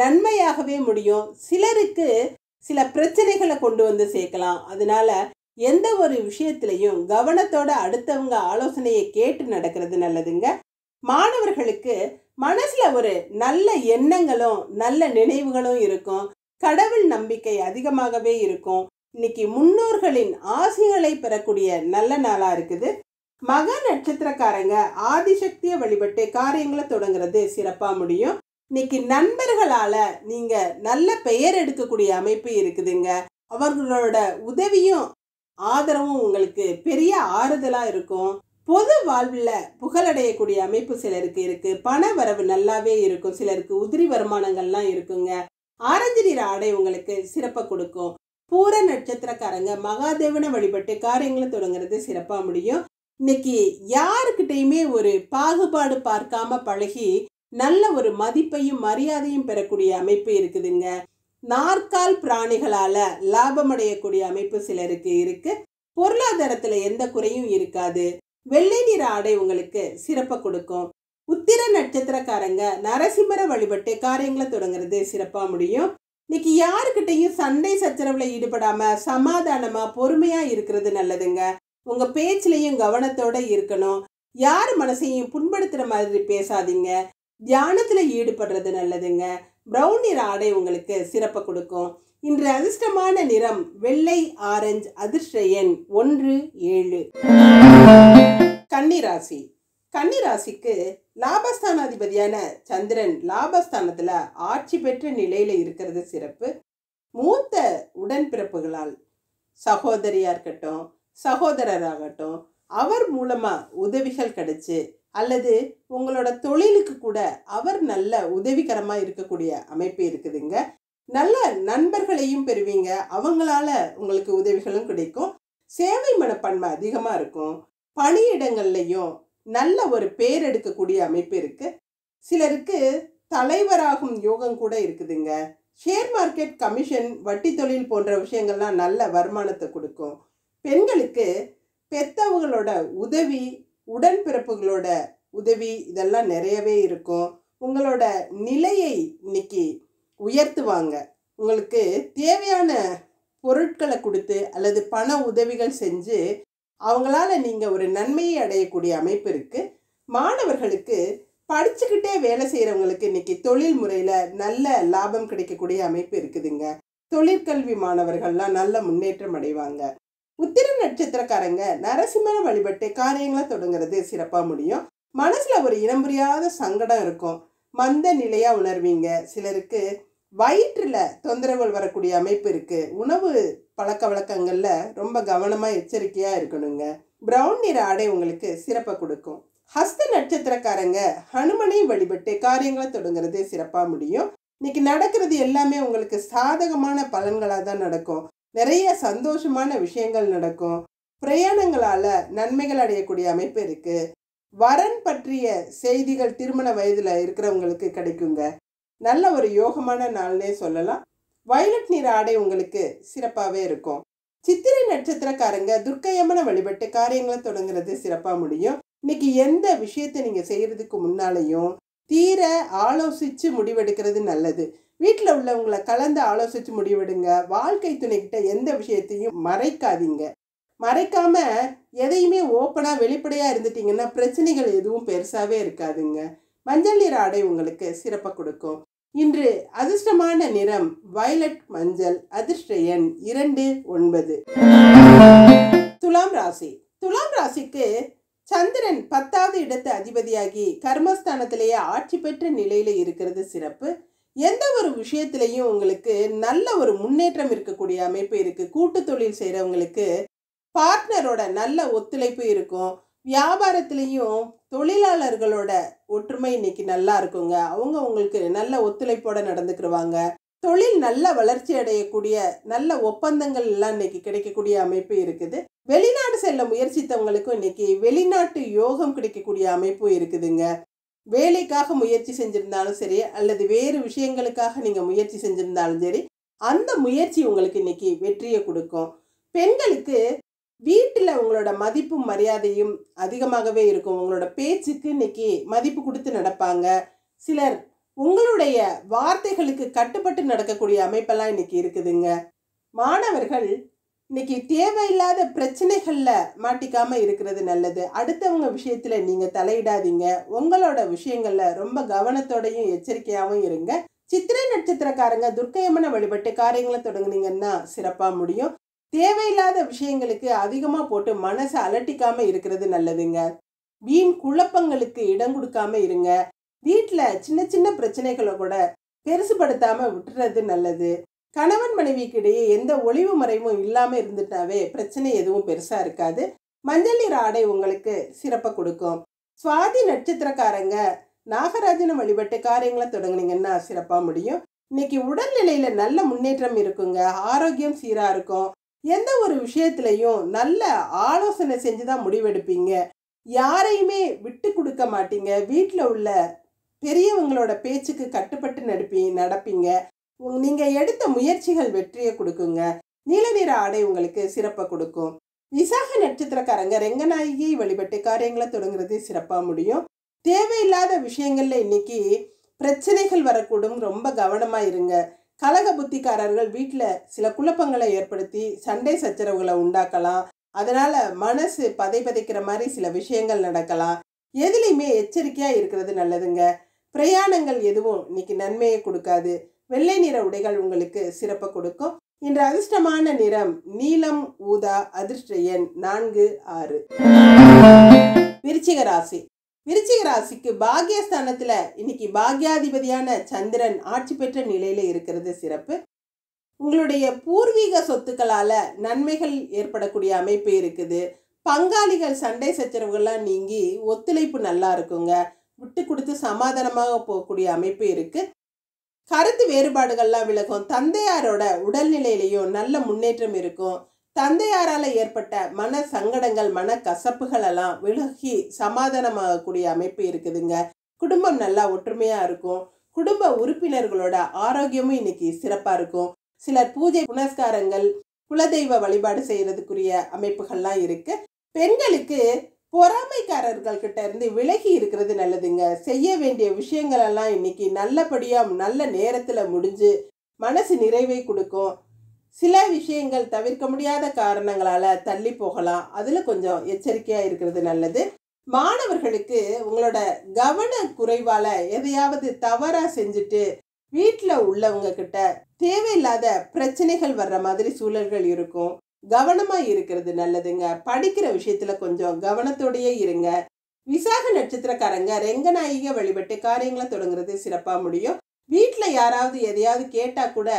நன்மையாகவே முடியும். சிலருக்கு சில பிரச்சனைகளை கொண்டு வந்து சேர்க்கலாம். அதனால எந்த ஒரு விஷயத்திலையும் கவனத்தோட அடுத்தவங்க ஆலோசனையை கேட்டு நடக்கிறது நல்லதுங்க. மாணவர்களுக்கு மனசுல ஒரு நல்ல எண்ணங்களும் நல்ல நினைவுகளும் இருக்கும். கடவுள் நம்பிக்கை அதிகமாகவே இருக்கும். இன்னைக்கு முன்னோர்களின் ஆசைகளை பெறக்கூடிய நல்ல நாளா இருக்குது. மக நட்சத்திரக்காரங்க ஆதிசக்தியை வழிபட்டு காரியங்களை தொடங்குறது சிறப்பா முடியும். இன்னைக்கு நண்பர்களால நீங்க நல்ல பெயர் எடுக்கக்கூடிய அமைப்பு இருக்குதுங்க. அவர்களோட உதவியும் ஆதரவும் உங்களுக்கு பெரிய ஆறுதலா இருக்கும். பொது வாழ்வுல புகழடையக்கூடிய அமைப்பு சிலருக்கு இருக்கு. பண வரவு நல்லாவே இருக்கும். சிலருக்கு உதிரி வருமானங்கள்லாம் இருக்குங்க. ஆரஞ்சு நிற ஆடை உங்களுக்கு சிறப்பை கொடுக்கும். பூர நட்சத்திரக்காரங்க மகாதேவனை வழிபட்டு காரியங்களை தொடங்குறது சிறப்பா முடியும். இன்னைக்கு யாருக்கிட்டையுமே ஒரு பாகுபாடு பார்க்காம பழகி நல்ல ஒரு மதிப்பையும் மரியாதையும் பெறக்கூடிய அமைப்பு இருக்குதுங்க. நாற்கால் பிராணிகளால லாபம் அடையக்கூடிய அமைப்பு சிலருக்கு இருக்கு. பொருளாதாரத்துல எந்த குறையும் இருக்காது. வெள்ளை நிற ஆடை உங்களுக்கு சிறப்பை கொடுக்கும். உத்திர நட்சத்திரக்காரங்க நரசிம்மரை வழிபட்டு காரியங்களை தொடங்குறது சிறப்பா முடியும். இன்னைக்கு யாருக்கிட்டையும் சண்டை சச்சரவுல ஈடுபடாம சமாதானமா பொறுமையா இருக்கிறது நல்லதுங்க. உங்க பேச்சிலையும் கவனத்தோட இருக்கணும். யார் மனசையும் புண்படுத்துற மாதிரி பேசாதீங்க. தியானத்துல ஈடுபடுறது நல்லதுங்க. பிரவுன் நிற ஆடை உங்களுக்கு சிறப்பை கொடுக்கும். இன்று அதிர்ஷ்டமான நிறம் வெள்ளை, ஆரஞ்சு. அதிர்ஷ்ட எண் 1, 7. கன்னிராசி. கன்னிராசிக்கு லாபஸ்தானாதிபதியான சந்திரன் லாபஸ்தானத்துல ஆட்சி பெற்ற நிலையில இருக்கிறது சிறப்பு. மூத்த உடன்பிறப்புகளால் சகோதரியா இருக்கட்டும், சகோதரராகட்டும், அவர் மூலமா உதவிகள் கிடைச்சு அல்லது உங்களோட தொழிலுக்கு கூட அவர் நல்ல உதவிகரமா இருக்கக்கூடிய அமைப்பு இருக்குதுங்க. நல்ல நண்பர்களையும் பெறுவீங்க. அவங்களால உங்களுக்கு உதவிகளும் கிடைக்கும். சேவை மனப்பான்மை அதிகமா இருக்கும். பணியிடங்கள்லையும் நல்ல ஒரு பேர் எடுக்கக்கூடிய அமைப்பு இருக்கு. சிலருக்கு தலைவராகும் யோகம் கூட இருக்குதுங்க. ஷேர் மார்க்கெட், கமிஷன், வட்டி தொழில் போன்ற விஷயங்கள்லாம் நல்ல வருமானத்தை கொடுக்கும். பெண்களுக்கு பெத்தவங்களோட உதவி, உடன்பிறப்புகளோட உதவி இதெல்லாம் நிறையவே இருக்கும். உங்களோட நிலையை இன்னைக்கு உயர்த்துவாங்க. உங்களுக்கு தேவையான பொருட்களை கொடுத்து அல்லது பண உதவிகள் செஞ்சு அவங்களால நீங்கள் ஒரு நன்மையை அடையக்கூடிய அமைப்பு இருக்குது. மாணவர்களுக்கு படிச்சுக்கிட்டே வேலை செய்கிறவங்களுக்கு இன்னைக்கு தொழில் முறையில் நல்ல லாபம் கிடைக்கக்கூடிய அமைப்பு இருக்குதுங்க. தொழிற்கல்வி மாணவர்கள்லாம் நல்ல முன்னேற்றம் அடைவாங்க. உத்திர நட்சத்திரக்காரங்க நரசிம்மரை வழிபட்டு காரியங்களை தொடங்குறது சிறப்பாக முடியும். மனசில் ஒரு இனம் புரியாத சங்கடம் இருக்கும். மந்த நிலையாக உணர்வீங்க. சிலருக்கு வயிற்றில் தொந்தரவுகள் வரக்கூடிய அமைப்பு இருக்குது. உணவு பழக்க வழக்கங்களில் ரொம்ப கவனமாக எச்சரிக்கையாக இருக்கணுங்க. பிரவுன் நிற ஆடை உங்களுக்கு சிறப்பை கொடுக்கும். ஹஸ்த நட்சத்திரக்காரங்க ஹனுமனை வழிபட்டு காரியங்களை தொடங்குறது சிறப்பாக முடியும். இன்னைக்கு நடக்கிறது எல்லாமே உங்களுக்கு சாதகமான பலன்களாக தான் நடக்கும். நிறைய சந்தோஷமான விஷயங்கள் நடக்கும். பிரயாணங்களால் நன்மைகள் அடையக்கூடிய அமைப்பு இருக்குது. வரன் பற்றிய செய்திகள் திருமண வயதில் இருக்கிறவங்களுக்கு கிடைக்குங்க. நல்ல ஒரு யோகமான நாள்னே சொல்லலாம். வயலட் நிற ஆடை உங்களுக்கு சிறப்பாகவே இருக்கும். சித்திரை நட்சத்திரக்காரங்க துர்க்கையம்மனை வழிபட்டு காரியங்களை தொடங்குறது சிறப்பாக முடியும். இன்னைக்கு எந்த விஷயத்தை நீங்கள் செய்கிறதுக்கு முன்னாலேயும் தீர ஆலோசித்து முடிவெடுக்கிறது நல்லது. வீட்டில் உள்ளவங்களை கலந்து ஆலோசித்து முடிவெடுங்க. வாழ்க்கை துணைக்கிட்ட எந்த விஷயத்தையும் மறைக்காதீங்க. மறைக்காம எதையுமே ஓப்பனாக வெளிப்படையாக இருந்துட்டீங்கன்னா பிரச்சனைகள் எதுவும் பெருசாகவே இருக்காதுங்க. மஞ்சள் நிற ஆடை உங்களுக்கு சிறப்பாக கொடுக்கும். இன்று அதிர்ஷ்டமான நிறம் வயலட் மஞ்சள். அதிர்ஷ்ட எண் 29. துலாம் ராசி. துலாம் ராசிக்கு சந்திரன் 10வது இடத்து அதிபதியாகி கர்மஸ்தானத்திலேயே ஆட்சி பெற்ற நிலையில இருக்கிறது சிறப்பு. எந்த ஒரு விஷயத்திலையும் உங்களுக்கு நல்ல ஒரு முன்னேற்றம் இருக்கக்கூடிய அமைப்பு இருக்கு. கூட்டு தொழில் செய்கிறவங்களுக்கு பார்ட்னரோட நல்ல ஒத்துழைப்பு இருக்கும். வியாபாரத்திலையும் தொழிலாளர்களோட ஒற்றுமை இன்னைக்கு நல்லா இருக்குங்க. அவங்க உங்களுக்கு நல்ல ஒத்துழைப்போட நடந்துக்கிடுவாங்க. தொழில் நல்ல வளர்ச்சி அடையக்கூடிய நல்ல ஒப்பந்தங்கள் எல்லாம் இன்னைக்கு கிடைக்கக்கூடிய அமைப்பு இருக்குது. வெளிநாடு செல்ல முயற்சித்தவங்களுக்கும் இன்னைக்கு வெளிநாட்டு யோகம் கிடைக்கக்கூடிய அமைப்பு இருக்குதுங்க. வேலைக்காக முயற்சி செஞ்சிருந்தாலும் சரி, அல்லது வேறு விஷயங்களுக்காக நீங்க முயற்சி செஞ்சிருந்தாலும் சரி, அந்த முயற்சி உங்களுக்கு இன்னைக்கு வெற்றியை கொடுக்கும். பெண்களுக்கு வீட்டில் உங்களோட மதிப்பும் மரியாதையும் அதிகமாகவே இருக்கும். உங்களோட பேச்சுக்கு இன்னைக்கு மதிப்பு கொடுத்து நடப்பாங்க. சிலர் உங்களுடைய வார்த்தைகளுக்கு கட்டுப்பட்டு நடக்கக்கூடிய அமைப்பெல்லாம் இன்னைக்கு இருக்குதுங்க. மாணவர்கள் இன்னைக்கு தேவையில்லாத பிரச்சனைகள்ல மாட்டிக்காம இருக்கிறது நல்லது. அடுத்தவங்க விஷயத்துல நீங்க தலையிடாதீங்க. உங்களோட விஷயங்கள்ல ரொம்ப கவனத்தோடையும் எச்சரிக்கையாகவும் இருங்க. சித்திரை நட்சத்திரக்காரங்க துர்க்கையம்மனை வழிபட்டு காரியங்களை தொடங்குனீங்கன்னா சிறப்பா முடியும். தேவையில்லாத விஷயங்களுக்கு அதிகமா போட்டு மனசை அலட்டிக்காம இருக்கிறது நல்லதுங்க. வீண் குழப்பங்களுக்கு இடம் கொடுக்காம இருங்க. வீட்டில் சின்ன சின்ன பிரச்சனைகளை கூட பெருசுபடுத்தாம விட்டுறது நல்லது. கணவன் மனைவிக்கு இடையே எந்த ஒளிவு மறைவும் இல்லாமல் இருந்துட்டாவே பிரச்சனை எதுவும் பெருசா இருக்காது. மஞ்சள் நிற ஆடை உங்களுக்கு சிறப்பை கொடுக்கும். சுவாதி நட்சத்திரக்காரங்க நாகராஜனை வழிபட்டு காரியங்களை தொடங்குனீங்கன்னா சிறப்பா முடியும். இன்னைக்கு உடல்நிலையில நல்ல முன்னேற்றம் இருக்குங்க. ஆரோக்கியம் சீரா இருக்கும். எந்த ஒரு விஷயத்திலையும் நல்ல ஆலோசனை செஞ்சுதான் முடிவெடுப்பீங்க. யாரையுமே விட்டு கொடுக்க மாட்டீங்க. வீட்டில் உள்ள பெரியவங்களோட பேச்சுக்கு கட்டுப்பட்டு நடப்பீங்க. நீங்க எடுத்த முயற்சிகள் வெற்றியை கொடுக்குங்க. நீல நிற ஆடை உங்களுக்கு சிறப்பை கொடுக்கும். விசாக நட்சத்திரக்காரங்க ரெங்கநாயகியை வழிபட்டு காரியங்களை தொடங்குறது சிறப்பா முடியும். தேவையில்லாத விஷயங்கள்ல இன்னைக்கு பிரச்சனைகள் வரக்கூடும். ரொம்ப கவனமா இருங்க. கலக புத்திக்காரர்கள் வீட்டில் சில குழப்பங்களை ஏற்படுத்தி சண்டை சச்சரவுகளை உண்டாக்கலாம். அதனால மனசு பதைக்கிற மாதிரி சில விஷயங்கள் நடக்கலாம். எதுலையுமே எச்சரிக்கையா இருக்கிறது நல்லதுங்க. பிரயாணங்கள் எதுவும் இன்னைக்கு நன்மையை கொடுக்காது. வெள்ளை நிற உடைகள் உங்களுக்கு சிறப்பை கொடுக்கும். இன்று அதிர்ஷ்டமான நிறம் நீலம் ஊதா. அதிர்ஷ்ட எண் 4, 6. விருச்சிக ராசி. விருச்சிக ராசிக்கு பாக்யஸ்தானத்துல இன்னைக்கு பாக்யாதிபதியான சந்திரன் ஆட்சி பெற்ற நிலையில இருக்கிறது சிறப்பு. உங்களுடைய பூர்வீக சொத்துக்களால நன்மைகள் ஏற்படக்கூடிய அமைப்பு இருக்குது. பங்காளிகள் சண்டை சச்சரவுகள்லாம் நீங்கி ஒத்துழைப்பு நல்லா இருக்குங்க. விட்டு கொடுத்து சமாதானமாக போகக்கூடிய அமைப்பு இருக்கு. கருத்து வேறுபாடுகள்லாம் விலகும். தந்தையாரோட உடல்நிலையிலையும் நல்ல முன்னேற்றம் இருக்கும். தந்தையாரால் ஏற்பட்ட மன சங்கடங்கள் மன கசப்புகள் எல்லாம் விலகி சமாதானமாகக்கூடிய அமைப்பு இருக்குதுங்க. குடும்பம் நல்லா ஒற்றுமையா இருக்கும். குடும்ப உறுப்பினர்களோட ஆரோக்கியமும் இன்னைக்கு சிறப்பா இருக்கும். சிலர் பூஜை புனஸ்காரங்கள் குலதெய்வ வழிபாடு செய்யறதுக்குரிய அமைப்புகள்லாம் இருக்கு. பெண்களுக்கு பொறாமைக்காரர்கள் கிட்ட இருந்து விலகி இருக்கிறது நல்லதுங்க. செய்ய வேண்டிய விஷயங்கள் எல்லாம் இன்னைக்கு நல்லபடியா நல்ல நேரத்துல முடிஞ்சு மனசு நிறைவை கொடுக்கும். சில விஷயங்கள் தவிர்க்க முடியாத காரணங்களால தள்ளி போகலாம். அதுல கொஞ்சம் எச்சரிக்கையா இருக்கிறது நல்லது. மாணவர்களுக்கு உங்களோட கவன குறைவால எதையாவது தவறா செஞ்சுட்டு வீட்டில் உள்ளவங்க கிட்ட தேவையில்லாத பிரச்சனைகள் வர்ற மாதிரி சூழல்கள் இருக்கும். கவனமா இருக்கிறது நல்லதுங்க. படிக்கிற விஷயத்துல கொஞ்சம் கவனத்தோடயே இருங்க. விசாக நட்சத்திரக்காரங்க ரெங்கநாயகியை வழிபட்டு காரியங்களை தொடங்குறது சிறப்பா முடியும். வீட்டில் யாராவது எதையாவது கேட்டா கூட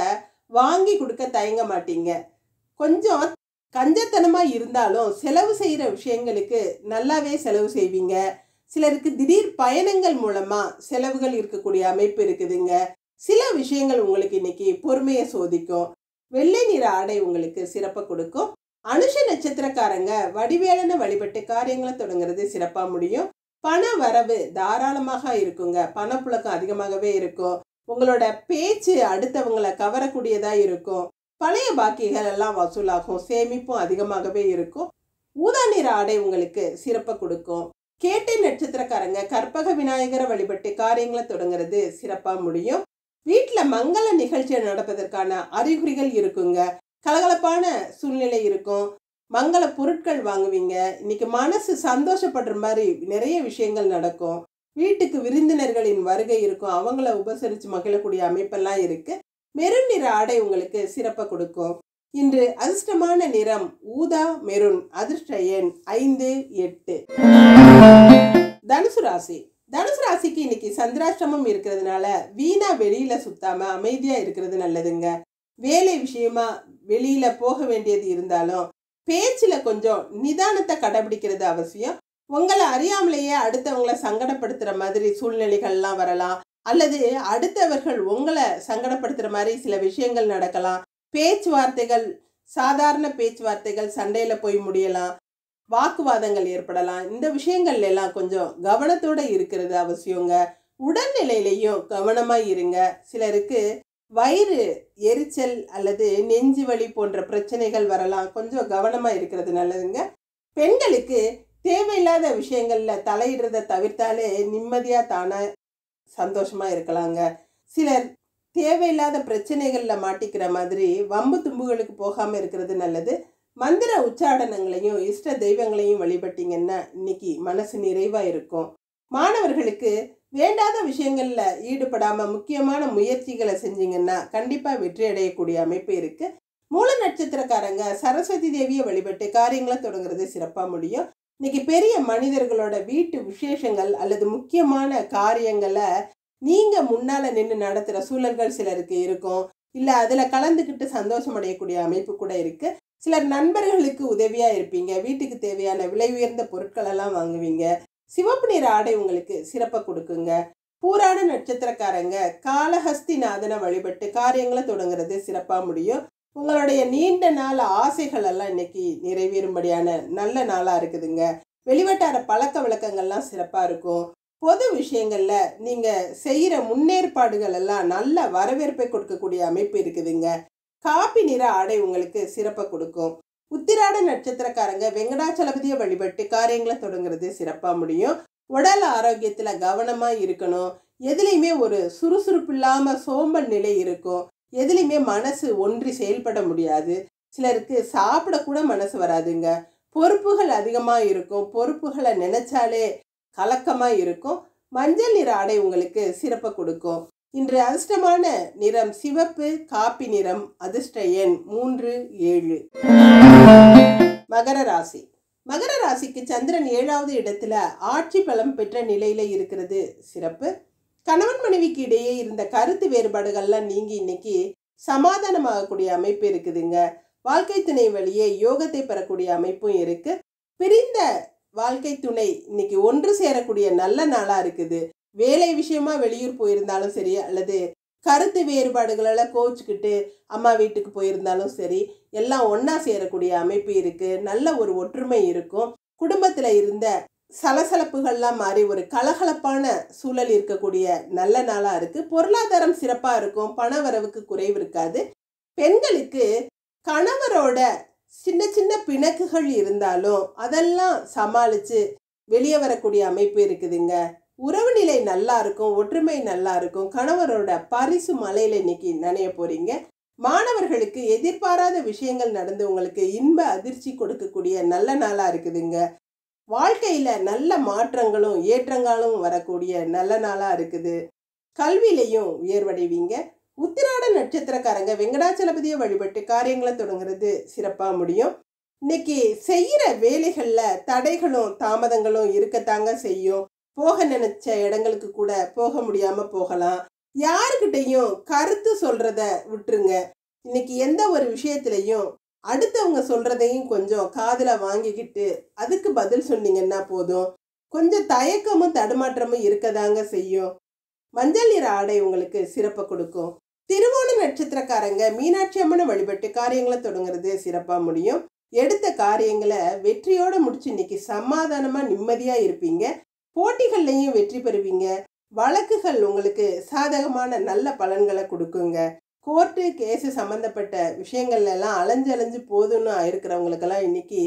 வாங்கி கொடுக்க தயங்க மாட்டீங்க. கொஞ்சம் கஞ்சத்தனமா இருந்தாலும் செலவு செய்யற விஷயங்களுக்கு நல்லாவே செலவு செய்வீங்க. சிலருக்கு திடீர் பயணங்கள் மூலமா செலவுகள் இருக்கக்கூடிய அமைப்பு இருக்குதுங்க. சில விஷயங்கள் உங்களுக்கு இன்னைக்கு பொறுமையை சோதிக்கும். வெள்ளை நிற ஆடை உங்களுக்கு சிறப்பை கொடுக்கும். அனுஷ நட்சத்திரக்காரங்க வடிவேலனை வழிபட்டு காரியங்களை தொடங்குறது சிறப்பா முடியும். பண வரவு தாராளமாக இருக்குங்க. பணப்புழக்கம் அதிகமாகவே இருக்கும். உங்களோட பேச்சு அடுத்தவங்களை கவரக்கூடியதா இருக்கும். பழைய பாக்கிகள் எல்லாம் வசூலாகும். சேமிப்பும் அதிகமாகவே இருக்கும். ஊதா நிற ஆடை உங்களுக்கு சிறப்பை கொடுக்கும். கேட்டை நட்சத்திரக்காரங்க கற்பக விநாயகரை வழிபட்டு காரியங்களை தொடங்குறது சிறப்பா முடியும். வீட்டுல மங்கள நிகழ்ச்சி நடப்பதற்கான அறிகுறிகள் இருக்குங்க. கலகலப்பான சூழ்நிலை இருக்கும். மங்கள பொருட்கள் வாங்குவீங்க. இன்னைக்கு மனசு சந்தோஷப்படுற மாதிரி நிறைய விஷயங்கள் நடக்கும். வீட்டுக்கு விருந்தினர்களின் வருகை இருக்கும். அவங்கள உபசரித்து மகிழக்கூடிய அமைப்பெல்லாம் இருக்கு. மெருன் நிற ஆடை உங்களுக்கு சிறப்பை கொடுக்கும். இன்று அதிர்ஷ்டமான நிறம் ஊதா மெருன். அதிர்ஷ்ட எண் 5, 8. தனுசு ராசி. தனுசு ராசிக்கு இன்னைக்கு சந்திராஷ்டமம் இருக்கிறதுனால வீணா வெளியில சுத்தாம அமைதியா இருக்கிறது நல்லதுங்க. வேலை விஷயமா வெளியில போக வேண்டியது இருந்தாலும் பேச்சுல கொஞ்சம் நிதானத்தை கடைபிடிக்கிறது அவசியம். உங்களை அறியாமலேயே அடுத்தவங்களை சங்கடப்படுத்துற மாதிரி சூழ்நிலைகள்லாம் வரலாம். அல்லது அடுத்தவர்கள் உங்களை சங்கடப்படுத்துற மாதிரி சில விஷயங்கள் நடக்கலாம். பேச்சுவார்த்தைகள், சாதாரண பேச்சுவார்த்தைகள் சண்டையில போய் முடியலாம். வாக்குவாதங்கள் ஏற்படலாம். இந்த விஷயங்கள்ல எல்லாம் கொஞ்சம் கவனத்தோட இருக்கிறது அவசியங்க. உடல்நிலையிலையும் கவனமா இருங்க. சிலருக்கு வயிறு எரிச்சல் அல்லது நெஞ்சு வலி போன்ற பிரச்சனைகள் வரலாம். கொஞ்சம் கவனமா இருக்கிறது நல்லதுங்க. பெண்களுக்கு தேவையில்லாத விஷயங்கள்ல தலையிடுறதை தவிர்த்தாலே நிம்மதியா தானா சந்தோஷமா இருக்கலாங்க. சிலர் தேவையில்லாத பிரச்சனைகள்ல மாட்டிக்கிற மாதிரி வம்பு தும்புகளுக்கு போகாம இருக்கிறது நல்லது. மந்திர உச்சாடனங்களையும் இஷ்ட தெய்வங்களையும் வழிபட்டீங்கன்னா இன்னைக்கு மனசு நிறைவா இருக்கும். மாணவர்களுக்கு வேண்டாத விஷயங்கள்ல ஈடுபடாம முக்கியமான முயற்சிகளை செஞ்சீங்கன்னா கண்டிப்பா வெற்றி அடையக்கூடிய அமைப்பு இருக்கு. மூல நட்சத்திரக்காரங்க சரஸ்வதி தேவியை வழிபட்டு காரியங்களை தொடங்குறது சிறப்பா முடியும். இன்னைக்கு பெரிய மனிதர்களோட வீட்டு விசேஷங்கள் அல்லது முக்கியமான காரியங்களை நீங்க முன்னால நின்று நடத்துற சூழல்கள் சிலருக்கு இருக்கும். இல்ல அதுல கலந்துக்கிட்டு சந்தோஷம் அடையக்கூடிய அமைப்பு கூட இருக்கு. சிலர் நண்பர்களுக்கு உதவியா இருப்பீங்க. வீட்டுக்கு தேவையான விலை உயர்ந்த பொருட்கள் எல்லாம் வாங்குவீங்க. சிவப்பு நிற ஆடை உங்களுக்கு சிறப்பை கொடுக்குங்க. பூராட நட்சத்திரக்காரங்க காளஹஸ்திநாதனை வழிபட்டு காரியங்களை தொடங்குறது சிறப்பா முடியும். உங்களுடைய நீண்ட நாள் ஆசைகள் எல்லாம் இன்னைக்கு நிறைவேறும்படியான நல்ல நாளா இருக்குதுங்க. வெளிவட்டார பழக்க வழக்கங்கள்லாம் சிறப்பா இருக்கும். பொது விஷயங்கள்ல நீங்க செய்யற முன்னேற்பாடுகள் எல்லாம் நல்ல வரவேற்பை கொடுக்கக்கூடிய அமைப்பு இருக்குதுங்க. காப்பி நிற ஆடை உங்களுக்கு சிறப்பை கொடுக்கும். உத்திராட நட்சத்திரக்காரங்க வெங்கடாச்சலபதியை வழிபட்டு காரியங்களை தொடங்குறது சிறப்பா முடியும். உடல் ஆரோக்கியத்துல கவனமா இருக்கணும். எதுலையுமே ஒரு சுறுசுறுப்பு இல்லாம சோம்பல் நிலை இருக்கும். எதுலையுமே மனசு ஒன்றி செயல்பட முடியாது. சிலருக்கு சாப்பிட கூட மனசு வராதுங்க. பொறுப்புகள் அதிகமா இருக்கும். பொறுப்புகளை நினைச்சாலே கலக்கமா இருக்கும். மஞ்சள் நிற ஆடை உங்களுக்கு சிறப்பை கொடுக்கும். இன்று அதிர்ஷ்டமான நிறம் சிவப்பு, காப்பி நிறம். அதிர்ஷ்ட எண் 3, 7. மகர ராசி. மகர ராசிக்கு சந்திரன் 7வது இடத்துல ஆட்சி பலம் பெற்ற நிலையில இருக்கிறது சிறப்பு. கணவன் மனைவிக்கு இடையே இருந்த கருத்து வேறுபாடுகள்லாம் நீங்கி இன்னைக்கு சமாதானமாகக்கூடிய அமைப்பு இருக்குதுங்க. வாழ்க்கை துணை வழியே யோகத்தை பெறக்கூடிய அமைப்பும் இருக்கு. பிரிந்த வாழ்க்கை துணை இன்னைக்கு ஒன்று சேரக்கூடிய நல்ல நாளா இருக்குது. வேலை விஷயமா வெளியூர் போயிருந்தாலும் சரி, அல்லது கருத்து வேறுபாடுகளெல்லாம் கோச்சுக்கிட்டு அம்மா வீட்டுக்கு போயிருந்தாலும் சரி, எல்லாம் ஒன்னா சேரக்கூடிய அமைப்பு இருக்கு. நல்ல ஒரு ஒற்றுமை இருக்கும். குடும்பத்துல இருந்த சலசலப்புகள்லாம் மாறி ஒரு கலகலப்பான சூழல் இருக்கக்கூடிய நல்ல நாளா இருக்கு. பொருளாதாரம் சிறப்பா இருக்கும். பண வரவுக்கு குறைவு இருக்காது. பெண்களுக்கு கணவரோட சின்ன சின்ன பிணக்குகள் இருந்தாலும் அதெல்லாம் சமாளிச்சு வெளியே வரக்கூடிய அமைப்பு இருக்குதுங்க. உறவு நிலை நல்லா இருக்கும். ஒற்றுமை நல்லா இருக்கும். கணவரோட பரிசு மலையில இன்னைக்கு நனைய போறீங்க. மாணவர்களுக்கு எதிர்பாராத விஷயங்கள் நடந்து உங்களுக்கு இன்ப அதிர்ச்சி கொடுக்கக்கூடிய நல்ல நாளா இருக்குதுங்க. வாழ்க்கையில நல்ல மாற்றங்களும் ஏற்றங்களும் வரக்கூடிய நல்ல நாளா இருக்குது. கல்வியிலையும் உயர்வடைவீங்க. உத்திராட நட்சத்திரக்காரங்க வெங்கடாச்சலபதியை வழிபட்டு காரியங்களை தொடங்குறது சிறப்பா முடியும். இன்னைக்கு செய்யற வேலைகள்ல தடைகளும் தாமதங்களும் இருக்கத்தாங்க செய்யும். போக நினைச்ச இடங்களுக்கு கூட போக முடியாம போகலாம். யாருக்கிட்டையும் கருத்து சொல்றத விட்டுருங்க. இன்னைக்கு எந்த ஒரு விஷயத்திலையும் அடுத்தவங்க சொல்றதையும் கொஞ்சம் காதுல வாங்கிக்கிட்டு அதுக்கு பதில் சொன்னீங்கன்னா போதும். கொஞ்சம் தயக்கமும் தடுமாற்றமும் இருக்கதாங்க செய்யும். மஞ்சள் நிற ஆடை உங்களுக்கு சிறப்பை கொடுக்கும். திருவோண நட்சத்திரக்காரங்க மீனாட்சி அம்மனை வழிபட்டு காரியங்களை தொடங்குறது சிறப்பா முடியும். எடுத்த காரியங்களை வெற்றியோட முடிச்சு இன்னைக்கு சமாதானமா நிம்மதியா இருப்பீங்க. போட்டிகள்லையும் வெற்றி பெறுவீங்க. வழக்குகள் உங்களுக்கு சாதகமான நல்ல பலன்களை கொடுக்குங்க. கோர்ட்டு கேஸு சம்மந்தப்பட்ட விஷயங்கள்ல எல்லாம் அலைஞ்சு அலைஞ்சு போதும்னு இருக்கிறவங்களுக்கெல்லாம் இன்னைக்கு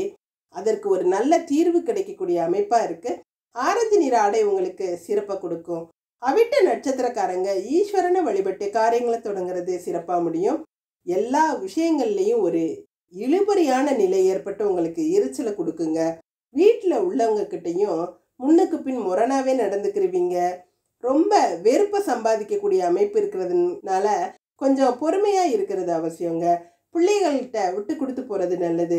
அதற்கு ஒரு நல்ல தீர்வு கிடைக்கக்கூடிய அமைப்பா இருக்கு. ஆரஞ்சு நிற ஆடை உங்களுக்கு சிறப்பை கொடுக்கும். அவிட்ட நட்சத்திரக்காரங்க ஈஸ்வரனை வழிபட்டு காரியங்களை தொடங்குறது சிறப்பா முடியும். எல்லா விஷயங்கள்லையும் ஒரு இழுபறியான நிலை ஏற்பட்டு உங்களுக்கு எரிச்சலை கொடுக்குங்க. வீட்டில் உள்ளவங்க கிட்டையும் முன்னுக்கு பின் முரணாவே நடந்துக்கிறவீங்க. ரொம்ப வெறுப்பை சம்பாதிக்கக்கூடிய அமைப்பு இருக்கிறதுனால கொஞ்சம் பொறுமையா இருக்கிறது அவசியங்க. பிள்ளைகள்கிட்ட விட்டு கொடுத்து போறது நல்லது.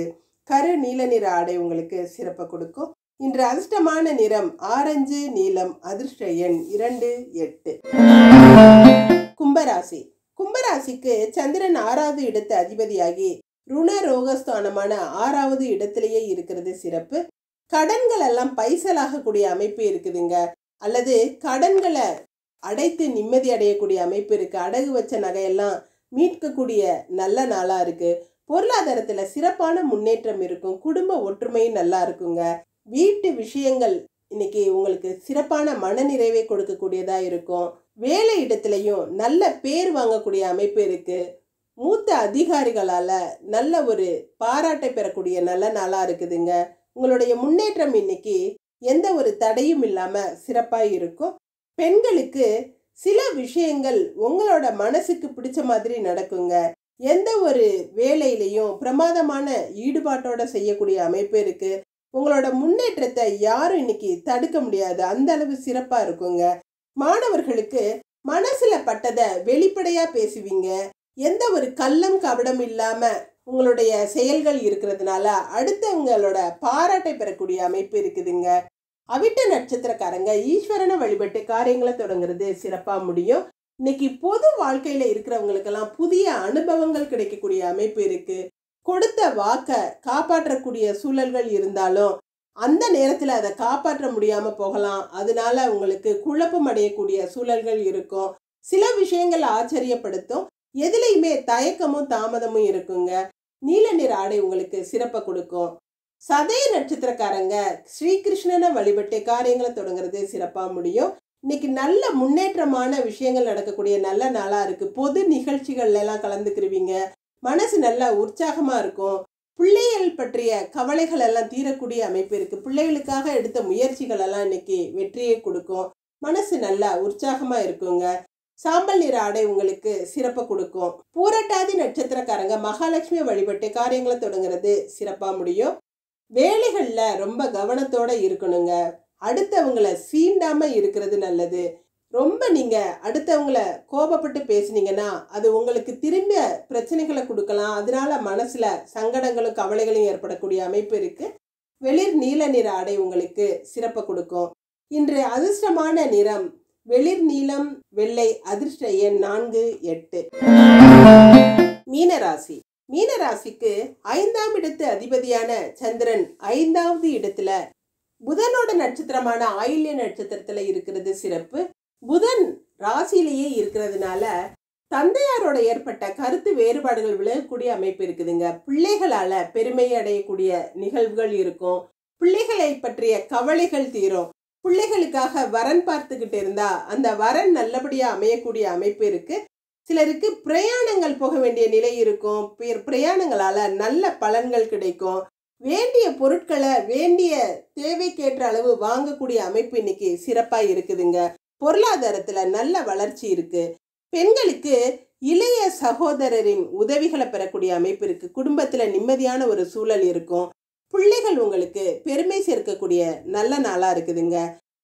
கரு நீல நிற ஆடை உங்களுக்கு சிறப்பை கொடுக்கும். இன்று அதிர்ஷ்டமான நிறம் ஆரஞ்சு நீலம். அதிர்ஷ்ட எண் 2, 8. கும்பராசி. கும்பராசிக்கு சந்திரன் 6வது இடத்து அதிபதியாகி ருண ரோகஸ்தானமான 6வது இடத்திலேயே இருக்கிறது சிறப்பு. கடன்கள் எல்லாம் பைசலாகக்கூடிய அமைப்பு இருக்குதுங்க. அல்லது கடன்களை அடைத்து நிம்மதி அடையக்கூடிய அமைப்பு இருக்கு. அடகு வச்ச நகையெல்லாம் மீட்கக்கூடிய நல்ல நாளா இருக்கு. பொருளாதாரத்துல சிறப்பான முன்னேற்றம் இருக்கும். குடும்ப ஒற்றுமையும் நல்லா இருக்குங்க. வீட்டு விஷயங்கள் இன்னைக்கு உங்களுக்கு சிறப்பான மனநிறைவை கொடுக்கக்கூடியதா இருக்கும். வேலை இடத்துலையும் நல்ல பேர் வாங்கக்கூடிய அமைப்பு இருக்கு. மூத்த அதிகாரிகளால நல்ல ஒரு பாராட்டை பெறக்கூடிய நல்ல நாளா இருக்குதுங்க. உங்களுடைய முன்னேற்றம் இன்னைக்கு எந்த ஒரு தடையும் இல்லாம சிறப்பா இருக்கும். பெண்களுக்கு சில விஷயங்கள் உங்களோட மனசுக்கு பிடிச்ச மாதிரி நடக்குங்க. எந்த ஒரு வேலையிலையும் பிரமாதமான ஈடுபாட்டோட செய்யக்கூடிய அமைப்பு இருக்கு. உங்களோட முன்னேற்றத்தை யாரும் இன்னைக்கு தடுக்க முடியாது. அந்த அளவு சிறப்பா இருக்குங்க. மாணவர்களுக்கு மனசுல பட்டதை வெளிப்படையா பேசுவீங்க. எந்த ஒரு கள்ளம் கபடம் இல்லாம உங்களுடைய செயல்கள் இருக்கிறதுனால அடுத்தவங்களோட பாராட்டை பெறக்கூடிய அமைப்பு இருக்குதுங்க. அவிட்ட நட்சத்திரக்காரங்க ஈஸ்வரனை வழிபட்டு காரியங்களை தொடங்குறது சிறப்பா முடியும். இன்னைக்கு பொது வாழ்க்கையில இருக்கிறவங்களுக்கெல்லாம் புதிய அனுபவங்கள் கிடைக்கக்கூடிய அமைப்பு இருக்கு. கொடுத்த வாக்க காப்பாற்றக்கூடிய சூழல்கள் இருந்தாலும் அந்த நேரத்துல அதை காப்பாற்ற முடியாம போகலாம். அதனால உங்களுக்கு குழப்பம் அடையக்கூடிய சூழல்கள் இருக்கும். சில விஷயங்கள் ஆச்சரியப்படுத்தும். எதுலையுமே தயக்கமும் தாமதமும் இருக்குங்க. நீல நிற ஆடை உங்களுக்கு சிறப்பை கொடுக்கும். சதய நட்சத்திரக்காரங்க ஸ்ரீகிருஷ்ணனை வழிபட்டு காரியங்களை தொடங்குறது சிறப்பா முடியும். இன்னைக்கு நல்ல முன்னேற்றமான விஷயங்கள் நடக்கக்கூடிய நல்ல நாளா இருக்கு. பொது நிகழ்ச்சிகள்ல எல்லாம் கலந்துக்கிறவீங்க. மனசு நல்லா உற்சாகமா இருக்கும். பிள்ளைகள் பற்றிய கவலைகள் எல்லாம் தீரக்கூடிய அமைப்பு இருக்கு. பிள்ளைகளுக்காக எடுத்த முயற்சிகள் எல்லாம் இன்னைக்கு வெற்றியை கொடுக்கும். மனசு நல்லா உற்சாகமா இருக்குங்க. சாம்பல் நிற ஆடை உங்களுக்கு சிறப்பை கொடுக்கும். பூரட்டாதி நட்சத்திரக்காரங்க மகாலட்சுமி வழிபட்டு காரியங்களை தொடங்குறது சிறப்பா முடியும். வேலைகள்ல ரொம்ப கவனத்தோட இருக்கணுங்க. அடுத்தவங்களை சீண்டாம இருக்கிறது நல்லது. ரொம்ப நீங்க அடுத்தவங்களை கோபப்பட்டு பேசுனீங்கன்னா அது உங்களுக்கு திரும்ப பிரச்சனைகளை கொடுக்கலாம். அதனால மனசுல சங்கடங்களும் கவலைகளும் ஏற்படக்கூடிய அமைப்பு இருக்கு. வெளிர் நீல நிற ஆடை உங்களுக்கு சிறப்பை கொடுக்கும். இன்று அதிர்ஷ்டமான நிறம் வெளிர் நீலம் வெள்ளை. அதிர்ஷ்ட எண் 4, 8. மீனராசி. மீனராசிக்கு 5ஆம் இடத்து அதிபதியான சந்திரன் 5வது இடத்துல புதனோட நட்சத்திரமான ஆயில்ய நட்சத்திரத்துல இருக்கிறது சிறப்பு. புதன் ராசியிலேயே இருக்கிறதுனால தந்தையாரோட ஏற்பட்ட கருத்து வேறுபாடுகள் விலகக்கூடிய அமைப்பு இருக்குதுங்க. பிள்ளைகளால பெருமை அடையக்கூடிய நிகழ்வுகள் இருக்கும். பிள்ளைகளை பற்றிய கவலைகள் தீரும். பிள்ளைகளுக்காக வரன் பார்த்துக்கிட்டு இருந்தா அந்த வரன் நல்லபடியா அமையக்கூடிய அமைப்பு இருக்கு. சிலருக்கு பிரயாணங்கள் போக வேண்டிய நிலை இருக்கும். பிரயாணங்களால நல்ல பலன்கள் கிடைக்கும். வேண்டிய பொருட்களை வேண்டிய தேவைக்கேற்ற அளவு வாங்கக்கூடிய அமைப்பு இன்னைக்கு சிறப்பா இருக்குதுங்க. பொருளாதாரத்துல நல்ல வளர்ச்சி இருக்கு. பெண்களுக்கு இளைய சகோதரரின் உதவிகளை பெறக்கூடிய அமைப்பு இருக்கு. குடும்பத்துல நிம்மதியான ஒரு சூழல் இருக்கும். பிள்ளைகள் உங்களுக்கு பெருமை சேர்க்கக்கூடிய நல்ல நாளா இருக்குதுங்க.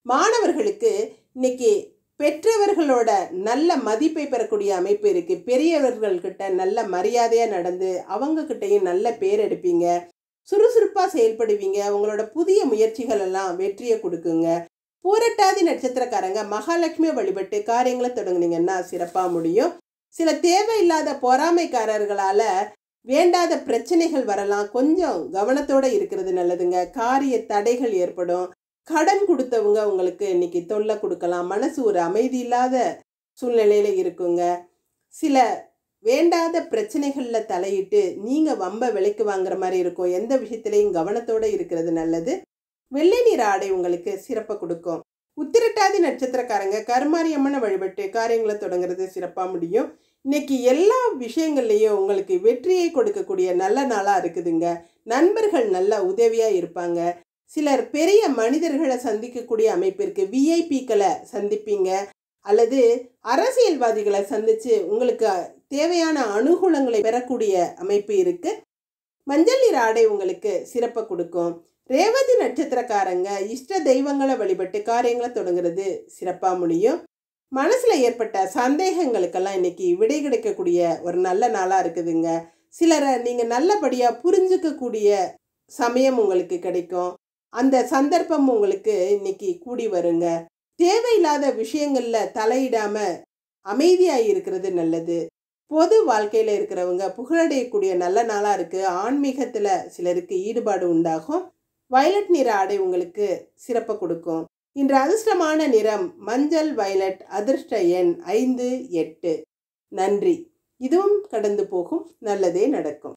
மாணவர்களுக்கு இன்னைக்கு பெற்றவர்களோட நல்ல மதிப்பை பெறக்கூடிய அமைப்பு இருக்கு. பெரியவர்கள் கிட்ட நல்ல மரியாதையா நடந்து அவங்க கிட்டையும் நல்ல பேர் எடுப்பீங்க. சுறுசுறுப்பா செயல்படுவீங்க. உங்களோட புதிய முயற்சிகள் எல்லாம் வெற்றியை கொடுக்குங்க. பூரட்டாதி நட்சத்திரக்காரங்க மகாலட்சுமி வழிபட்டு காரியங்களை தொடங்குனீங்கன்னா சிறப்பா முடியும். சில தேவையில்லாத பொறாமைக்காரர்களால வேண்டாத பிரச்சனைகள் வரலாம். கொஞ்சம் கவனத்தோட இருக்கிறது நல்லதுங்க. காரிய தடைகள் ஏற்படும். கடன் கொடுத்தவங்க உங்களுக்கு இன்னைக்கு தொல்லை கொடுக்கலாம். மனசு ஒரு அமைதி இல்லாத சூழ்நிலையில இருக்குங்க. சில வேண்டாத பிரச்சனைகள்ல தலையிட்டு நீங்க வம்ப விலைக்கு வாங்குற மாதிரி இருக்கும். எந்த விஷயத்திலையும் கவனத்தோட இருக்கிறது நல்லது. வெள்ளை நிற ஆடை உங்களுக்கு சிறப்பை கொடுக்கும். உத்திரட்டாதி நட்சத்திரக்காரங்க கருமாரி அம்மனை வழிபட்டு காரியங்களை தொடங்குறது சிறப்பாக முடியும். இன்னைக்கு எல்லா விஷயங்கள்லையும் உங்களுக்கு வெற்றியை கொடுக்கக்கூடிய நல்ல நாளாக இருக்குதுங்க. நண்பர்கள் நல்ல உதவியாக இருப்பாங்க. சிலர் பெரிய மனிதர்களை சந்திக்கக்கூடிய அமைப்பிற்கு விஐபிக்களை சந்திப்பீங்க, அல்லது அரசியல்வாதிகளை சந்தித்து உங்களுக்கு தேவையான அனுகூலங்களை பெறக்கூடிய அமைப்பு இருக்குது. மஞ்சள் நீர் ஆடை உங்களுக்கு சிறப்பை கொடுக்கும். ரேவதி நட்சத்திரக்காரங்க இஷ்ட தெய்வங்களை வழிபட்டு காரியங்களை தொடங்குறது சிறப்பாக முடியும். மனசில் ஏற்பட்ட சந்தேகங்களுக்கெல்லாம் இன்னைக்கு விடை கிடைக்கக்கூடிய ஒரு நல்ல நாளாக இருக்குதுங்க. சிலரை நீங்கள் நல்லபடியாக புரிஞ்சுக்கக்கூடிய சமயம் உங்களுக்கு கிடைக்கும். அந்த சந்தர்ப்பம் உங்களுக்கு இன்னைக்கு கூடி வருங்க. தேவையில்லாத விஷயங்களில் தலையிடாமல் அமைதியாக இருக்கிறது நல்லது. பொது வாழ்க்கையில் இருக்கிறவங்க புகழடையக்கூடிய நல்ல நாளாக இருக்குது. ஆன்மீகத்தில் சிலருக்கு ஈடுபாடு உண்டாகும். வயலட் நிற ஆடை உங்களுக்கு சிறப்பை கொடுக்கும். இன்று அதிர்ஷ்டமான நிறம் மஞ்சள் வயலட். அதிர்ஷ்ட எண் 5, 8. நன்றி. இதுவும் கடந்து போகும். நல்லதே நடக்கும்.